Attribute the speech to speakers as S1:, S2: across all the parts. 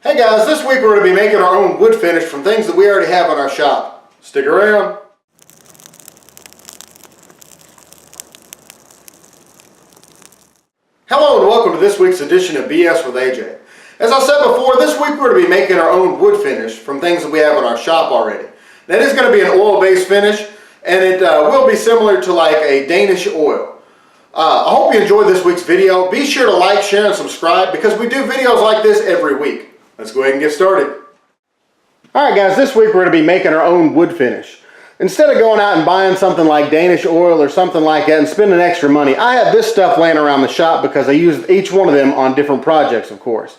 S1: Hey guys, this week we're going to be making our own wood finish from things that we already have in our shop. Stick around. Hello and welcome to this week's edition of BS with AJ. As I said before, this week we're going to be making our own wood finish from things that we have in our shop already. That is going to be an oil-based finish, and it will be similar to like a Danish oil. I hope you enjoyed this week's video. Be sure to like, share, and subscribe because we do videos like this every week. Let's go ahead and get started. Alright guys, this week we're going to be making our own wood finish. Instead of going out and buying something like Danish oil or something like that and spending extra money, I have this stuff laying around the shop because I use each one of them on different projects, of course.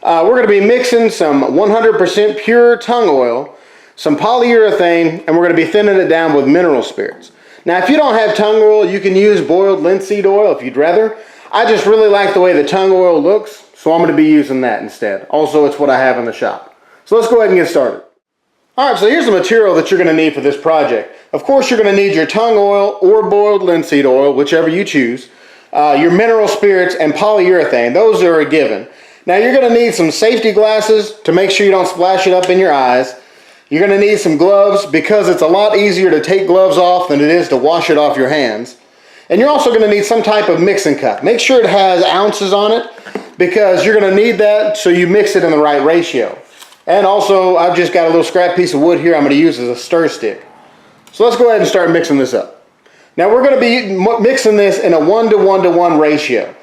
S1: We're going to be mixing some 100% pure tung oil, some polyurethane, and we're going to be thinning it down with mineral spirits. Now if you don't have tung oil, you can use boiled linseed oil if you'd rather. I just really like the way the tung oil looks, so I'm going to be using that instead. Also, it's what I have in the shop. So let's go ahead and get started. Alright, so here's the material that you're going to need for this project. Of course, you're going to need your tung oil or boiled linseed oil, whichever you choose, your mineral spirits, and polyurethane. Those are a given. Now you're going to need some safety glasses to make sure you don't splash it up in your eyes. You're going to need some gloves because it's a lot easier to take gloves off than it is to wash it off your hands. And you're also going to need some type of mixing cup. Make sure it has ounces on it because you're going to need that so you mix it in the right ratio. And also, I've just got a little scrap piece of wood here I'm going to use as a stir stick. So let's go ahead and start mixing this up. Now we're going to be mixing this in a 1:1:1 ratio.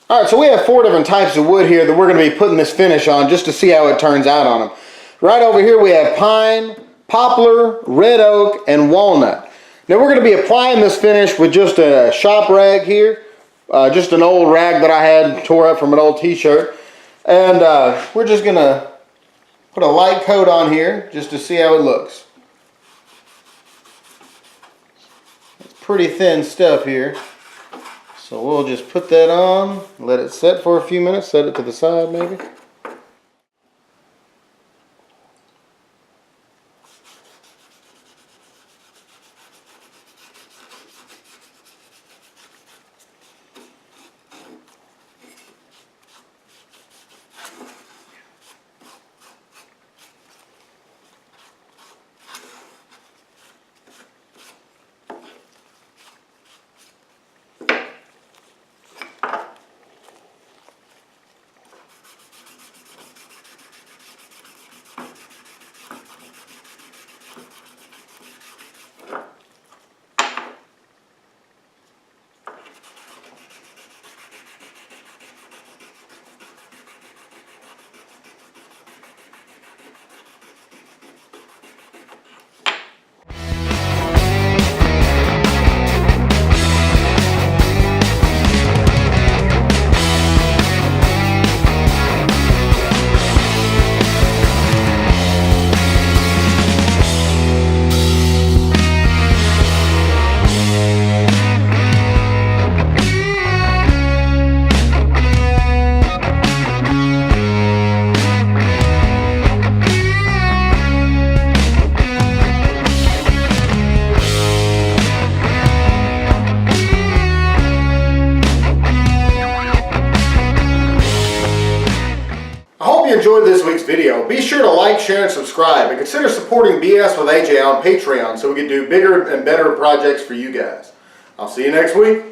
S1: Alright, so we have 4 different types of wood here that we're going to be putting this finish on just to see how it turns out on them. Right over here we have pine, poplar, red oak, and walnut. Now we're going to be applying this finish with just a shop rag here, just an old rag that I had tore up from an old t-shirt. And we're just going to put a light coat on here just to see how it looks. It's pretty thin stuff here. So we'll just put that on, let it set for a few minutes, set it to the side maybe. Enjoyed this week's video. Be sure to like, share, and subscribe, and consider supporting BS with AJ on Patreon so we can do bigger and better projects for you guys. I'll see you next week.